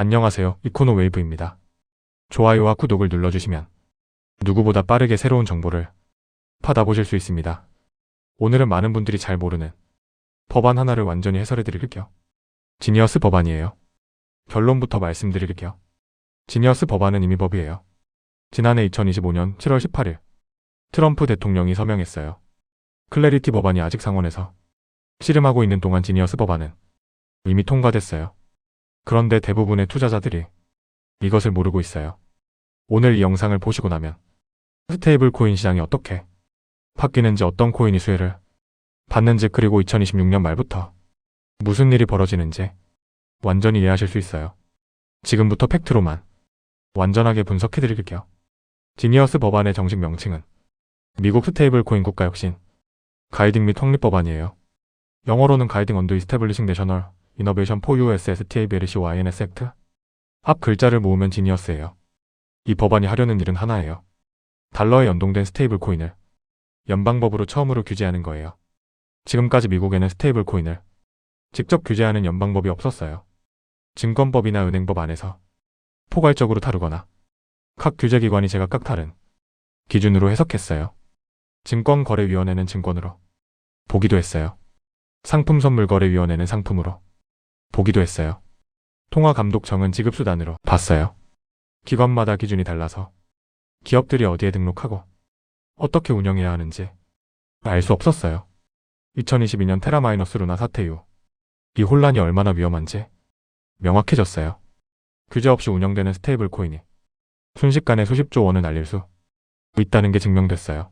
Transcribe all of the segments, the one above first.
안녕하세요. 이코노 웨이브입니다. 좋아요와 구독을 눌러주시면 누구보다 빠르게 새로운 정보를 받아보실 수 있습니다. 오늘은 많은 분들이 잘 모르는 법안 하나를 완전히 해설해 드릴게요. 지니어스 법안이에요. 결론부터 말씀드릴게요. 지니어스 법안은 이미 법이에요. 지난해 2025년 7월 18일 트럼프 대통령이 서명했어요. 클래리티 법안이 아직 상원에서 씨름하고 있는 동안 지니어스 법안은 이미 통과됐어요. 그런데 대부분의 투자자들이 이것을 모르고 있어요. 오늘 이 영상을 보시고 나면 스테이블 코인 시장이 어떻게 바뀌는지, 어떤 코인이 수혜를 받는지, 그리고 2026년 말부터 무슨 일이 벌어지는지 완전히 이해하실 수 있어요. 지금부터 팩트로만 완전하게 분석해 드릴게요. 지니어스 법안의 정식 명칭은 미국 스테이블 코인 국가혁신 가이딩 및 확립 법안이에요. 영어로는 가이딩 언더 이스태블리싱 내셔널 이너베이션 포 US STABLC YNS 액트. 앞 글자를 모으면 지니어스예요. 이 법안이 하려는 일은 하나예요. 달러에 연동된 스테이블 코인을 연방법으로 처음으로 규제하는 거예요. 지금까지 미국에는 스테이블 코인을 직접 규제하는 연방법이 없었어요. 증권법이나 은행법 안에서 포괄적으로 다루거나 각 규제기관이 제각각 다른 기준으로 해석했어요. 증권거래위원회는 증권으로 보기도 했어요. 상품선물거래위원회는 상품으로 보기도 했어요. 통화감독청은 지급수단으로 봤어요. 기관마다 기준이 달라서 기업들이 어디에 등록하고 어떻게 운영해야 하는지 알 수 없었어요. 2022년 테라마이너스 루나 사태 이후 이 혼란이 얼마나 위험한지 명확해졌어요. 규제 없이 운영되는 스테이블 코인이 순식간에 수십조 원을 날릴 수 있다는 게 증명됐어요.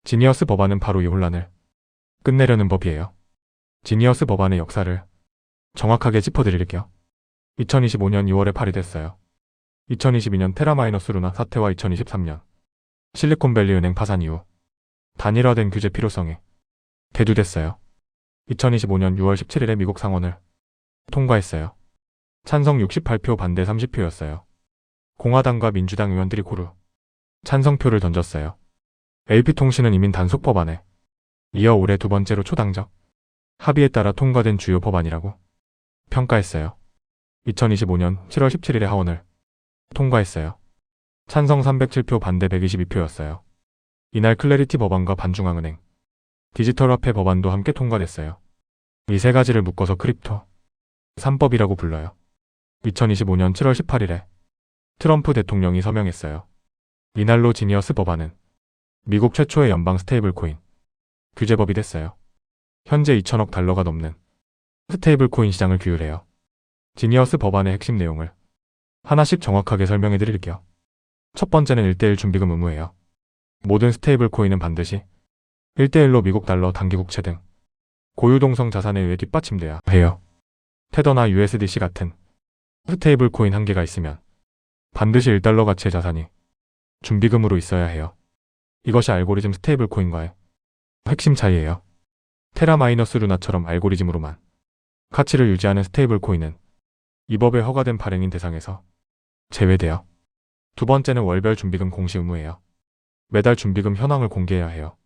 지니어스 법안은 바로 이 혼란을 끝내려는 법이에요. 지니어스 법안의 역사를 정확하게 짚어드릴게요. 2025년 2월에 발의됐어요. 2022년 테라마이너스 루나 사태와 2023년 실리콘밸리 은행 파산 이후 단일화된 규제 필요성이 대두됐어요. 2025년 6월 17일에 미국 상원을 통과했어요. 찬성 68표, 반대 30표였어요. 공화당과 민주당 의원들이 고루 찬성표를 던졌어요. AP통신은 이민 단속 법안에 이어 올해 두 번째로 초당적 합의에 따라 통과된 주요 법안이라고 평가했어요. 2025년 7월 17일에 하원을 통과했어요. 찬성 307표, 반대 122표였어요. 이날 클래리티 법안과 반중앙은행, 디지털화폐 법안도 함께 통과됐어요. 이 세 가지를 묶어서 크립토 3법이라고 불러요. 2025년 7월 18일에 트럼프 대통령이 서명했어요. 이날로 지니어스 법안은 미국 최초의 연방 스테이블 코인 규제법이 됐어요. 현재 2천억 달러가 넘는 스테이블 코인 시장을 규율해요. 지니어스 법안의 핵심 내용을 하나씩 정확하게 설명해 드릴게요. 첫 번째는 1:1 준비금 의무예요. 모든 스테이블 코인은 반드시 1:1로 미국 달러, 단기국채 등 고유동성 자산에 의해 뒷받침돼야 해요. 테더나 USDC 같은 스테이블 코인 한 개가 있으면 반드시 1달러 가치의 자산이 준비금으로 있어야 해요. 이것이 알고리즘 스테이블 코인과의 핵심 차이예요. 테라마이너스 루나처럼 알고리즘으로만 가치를 유지하는 스테이블 코인은 이 법에 허가된 발행인 대상에서 제외돼요. 두 번째는 월별 준비금 공시 의무예요. 매달 준비금 현황을 공개해야 해요.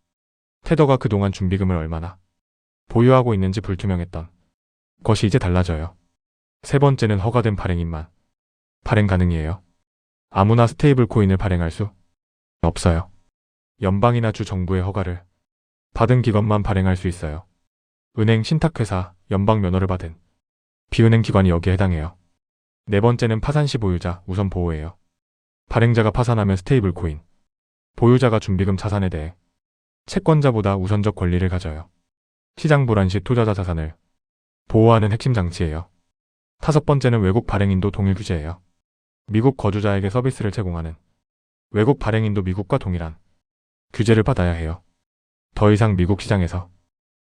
테더가 그동안 준비금을 얼마나 보유하고 있는지 불투명했던 것이 이제 달라져요. 세 번째는 허가된 발행인만 발행 가능이에요. 아무나 스테이블 코인을 발행할 수 없어요. 연방이나 주 정부의 허가를 받은 기관만 발행할 수 있어요. 은행, 신탁회사, 연방 면허를 받은 비은행 기관이 여기에 해당해요. 네 번째는 파산 시 보유자 우선 보호예요. 발행자가 파산하면 스테이블 코인 보유자가 준비금 자산에 대해 채권자보다 우선적 권리를 가져요. 시장 불안 시 투자자 자산을 보호하는 핵심 장치예요. 다섯 번째는 외국 발행인도 동일 규제예요. 미국 거주자에게 서비스를 제공하는 외국 발행인도 미국과 동일한 규제를 받아야 해요. 더 이상 미국 시장에서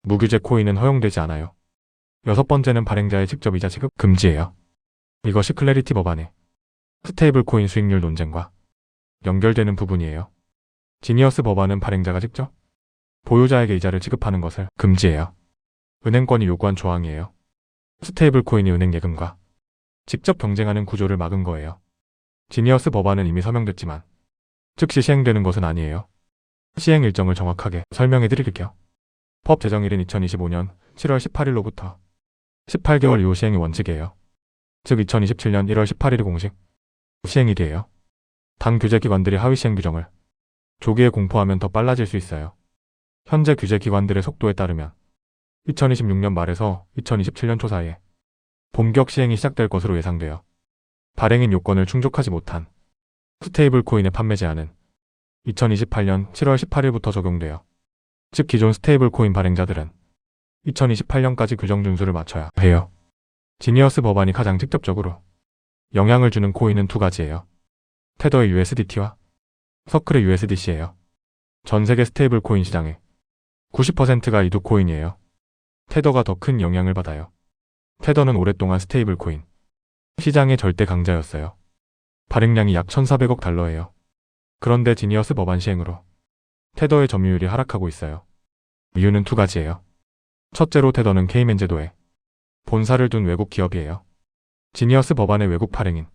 무규제 코인은 허용되지 않아요. 여섯 번째는 발행자의 직접 이자 지급 금지예요. 이것이 클래리티 법안의 스테이블 코인 수익률 논쟁과 연결되는 부분이에요. 지니어스 법안은 발행자가 직접 보유자에게 이자를 지급하는 것을 금지해요. 은행권이 요구한 조항이에요. 스테이블 코인이 은행 예금과 직접 경쟁하는 구조를 막은 거예요. 지니어스 법안은 이미 서명됐지만 즉시 시행되는 것은 아니에요. 시행 일정을 정확하게 설명해 드릴게요. 법 제정일은 2025년 7월 18일로부터 18개월 이후 시행이 원칙이에요. 즉 2027년 1월 18일 공식 시행일이에요. 당 규제기관들이 하위 시행 규정을 조기에 공포하면 더 빨라질 수 있어요. 현재 규제기관들의 속도에 따르면 2026년 말에서 2027년 초 사이에 본격 시행이 시작될 것으로 예상돼요. 발행인 요건을 충족하지 못한 스테이블 코인의 판매 제한은 2028년 7월 18일부터 적용돼요. 즉 기존 스테이블 코인 발행자들은 2028년까지 규정 준수를 맞춰야 해요. 지니어스 법안이 가장 직접적으로 영향을 주는 코인은 두 가지예요. 테더의 USDT와 서클의 USDC예요. 전 세계 스테이블 코인 시장의 90%가 이 두 코인이에요. 테더가 더 큰 영향을 받아요. 테더는 오랫동안 스테이블 코인 시장의 절대 강자였어요. 발행량이 약 1,400억 달러예요. 그런데 지니어스 법안 시행으로 테더의 점유율이 하락하고 있어요. 이유는 두 가지예요. 첫째로 테더는 케이맨 제도에 본사를 둔 외국 기업이에요. 지니어스 법안의 외국 발행인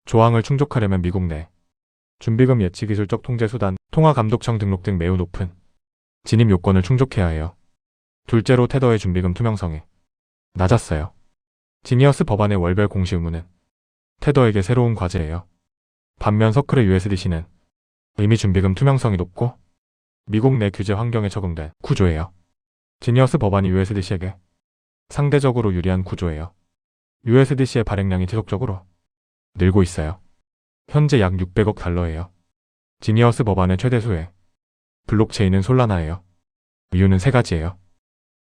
조항을 충족하려면 미국 내 준비금 예치 기술적 통제 수단, 통화감독청 등록 등 매우 높은 진입 요건을 충족해야 해요. 둘째로 테더의 준비금 투명성이 낮았어요. 지니어스 법안의 월별 공시 의무는 테더에게 새로운 과제예요. 반면 서클의 USDC는 이미 준비금 투명성이 높고 미국 내 규제 환경에 적응된 구조예요. 지니어스 법안이 USDC에게 상대적으로 유리한 구조예요. USDC의 발행량이 지속적으로 늘고 있어요. 현재 약 600억 달러예요. 지니어스 법안의 최대수의 블록체인은 솔라나예요. 이유는 세 가지예요.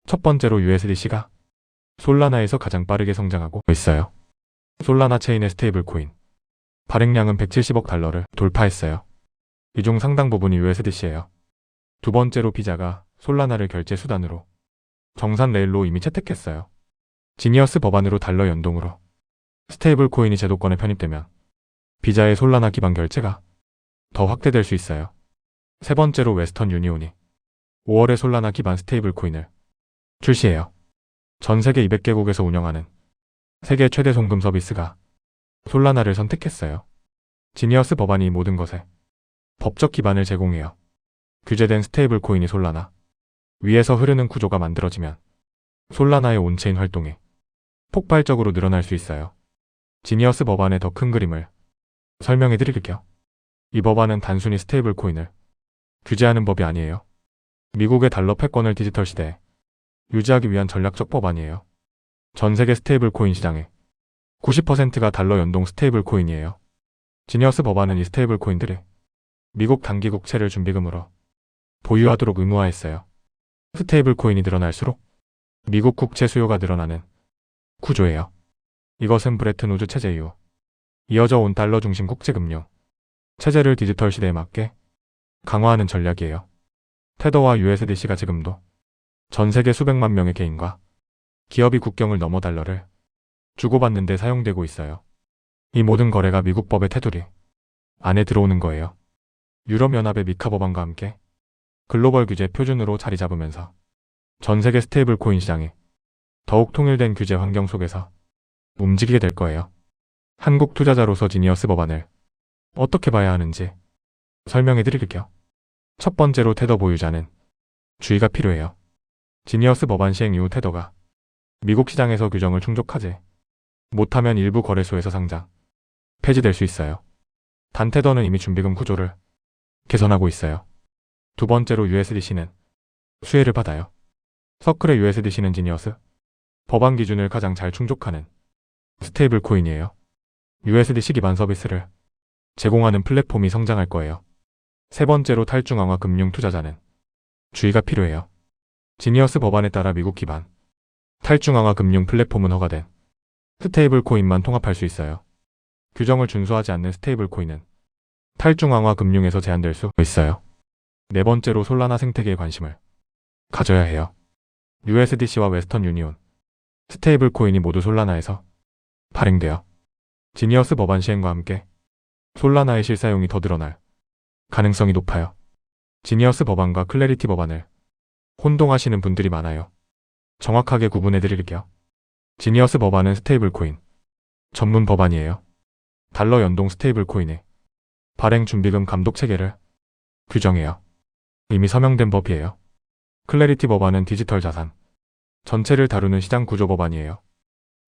첫 번째로 USDC가 솔라나에서 가장 빠르게 성장하고 있어요. 솔라나 체인의 스테이블 코인 발행량은 170억 달러를 돌파했어요. 이 중 상당 부분이 USDC예요. 두 번째로 비자가 솔라나를 결제 수단으로 정산 레일로 이미 채택했어요. 지니어스 법안으로 달러 연동으로 스테이블 코인이 제도권에 편입되면 비자의 솔라나 기반 결제가 더 확대될 수 있어요. 세 번째로 웨스턴 유니온이 5월에 솔라나 기반 스테이블 코인을 출시해요. 전 세계 200개국에서 운영하는 세계 최대 송금 서비스가 솔라나를 선택했어요. 지니어스 법안이 모든 것에 법적 기반을 제공해요. 규제된 스테이블 코인이 솔라나 위에서 흐르는 구조가 만들어지면 솔라나의 온체인 활동이 폭발적으로 늘어날 수 있어요. 지니어스 법안의 더 큰 그림을 설명해 드릴게요. 이 법안은 단순히 스테이블 코인을 규제하는 법이 아니에요. 미국의 달러 패권을 디지털 시대에 유지하기 위한 전략적 법안이에요. 전 세계 스테이블 코인 시장의 90%가 달러 연동 스테이블 코인이에요. 지니어스 법안은 이 스테이블 코인들이 미국 단기 국채를 준비금으로 보유하도록 의무화했어요. 스테이블 코인이 늘어날수록 미국 국채 수요가 늘어나는 구조예요. 이것은 브레튼 우즈 체제 이후 이어져 온 달러 중심 국제금융 체제를 디지털 시대에 맞게 강화하는 전략이에요. 테더와 USDC가 지금도 전 세계 수백만 명의 개인과 기업이 국경을 넘어 달러를 주고받는 데 사용되고 있어요. 이 모든 거래가 미국 법의 테두리 안에 들어오는 거예요. 유럽연합의 미카 법안과 함께 글로벌 규제 표준으로 자리 잡으면서 전 세계 스테이블 코인 시장이 더욱 통일된 규제 환경 속에서 움직이게 될 거예요. 한국 투자자로서 지니어스 법안을 어떻게 봐야 하는지 설명해 드릴게요. 첫 번째로 테더 보유자는 주의가 필요해요. 지니어스 법안 시행 이후 테더가 미국 시장에서 규정을 충족하지 못하면 일부 거래소에서 상장, 폐지될 수 있어요. 단 테더는 이미 준비금 구조를 개선하고 있어요. 두 번째로 USDC는 수혜를 받아요. 서클의 USDC는 지니어스 법안 기준을 가장 잘 충족하는 스테이블 코인이에요. USDC 기반 서비스를 제공하는 플랫폼이 성장할 거예요. 세 번째로 탈중앙화 금융 투자자는 주의가 필요해요. 지니어스 법안에 따라 미국 기반 탈중앙화 금융 플랫폼은 허가된 스테이블 코인만 통합할 수 있어요. 규정을 준수하지 않는 스테이블 코인은 탈중앙화 금융에서 제한될 수 있어요. 네 번째로 솔라나 생태계에 관심을 가져야 해요. USDC와 웨스턴 유니온, 스테이블 코인이 모두 솔라나에서 발행되어 지니어스 법안 시행과 함께 솔라나의 실사용이 더 늘어날 가능성이 높아요. 지니어스 법안과 클래리티 법안을 혼동하시는 분들이 많아요. 정확하게 구분해 드릴게요. 지니어스 법안은 스테이블 코인 전문 법안이에요. 달러 연동 스테이블 코인의 발행 준비금 감독 체계를 규정해요. 이미 서명된 법이에요. 클래리티 법안은 디지털 자산 전체를 다루는 시장 구조 법안이에요.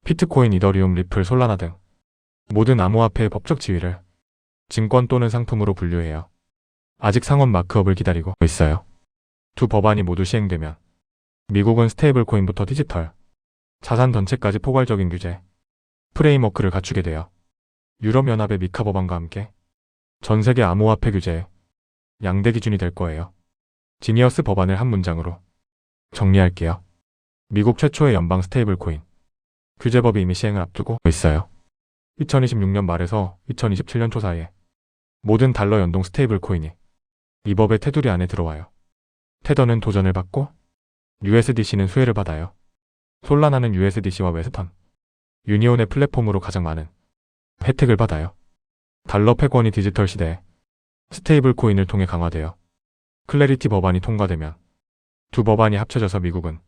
비트코인, 이더리움, 리플, 솔라나 등 모든 암호화폐의 법적 지위를 증권 또는 상품으로 분류해요. 아직 상원 마크업을 기다리고 있어요. 두 법안이 모두 시행되면 미국은 스테이블 코인부터 디지털 자산 전체까지 포괄적인 규제 프레임워크를 갖추게 돼요. 유럽연합의 미카 법안과 함께 전 세계 암호화폐 규제의 양대 기준이 될 거예요. 지니어스 법안을 한 문장으로 정리할게요. 미국 최초의 연방 스테이블 코인 규제법이 이미 시행을 앞두고 있어요. 2026년 말에서 2027년 초 사이에 모든 달러 연동 스테이블 코인이 이 법의 테두리 안에 들어와요. 테더는 도전을 받고 USDC는 수혜를 받아요. 솔라나는 USDC와 웨스턴 유니온의 플랫폼으로 가장 많은 혜택을 받아요. 달러 패권이 디지털 시대에 스테이블 코인을 통해 강화되어 클래리티 법안이 통과되면 두 법안이 합쳐져서 미국은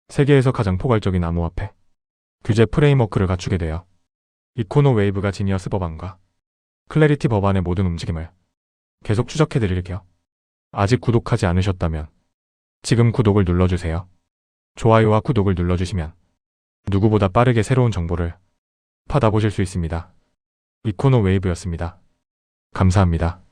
세계에서 가장 포괄적인 암호화폐 규제 프레임워크를 갖추게 돼요. 이코노 웨이브가 지니어스 법안과 클래리티 법안의 모든 움직임을 계속 추적해드릴게요. 아직 구독하지 않으셨다면 지금 구독을 눌러주세요. 좋아요와 구독을 눌러주시면 누구보다 빠르게 새로운 정보를 받아보실 수 있습니다. 이코노 웨이브였습니다. 감사합니다.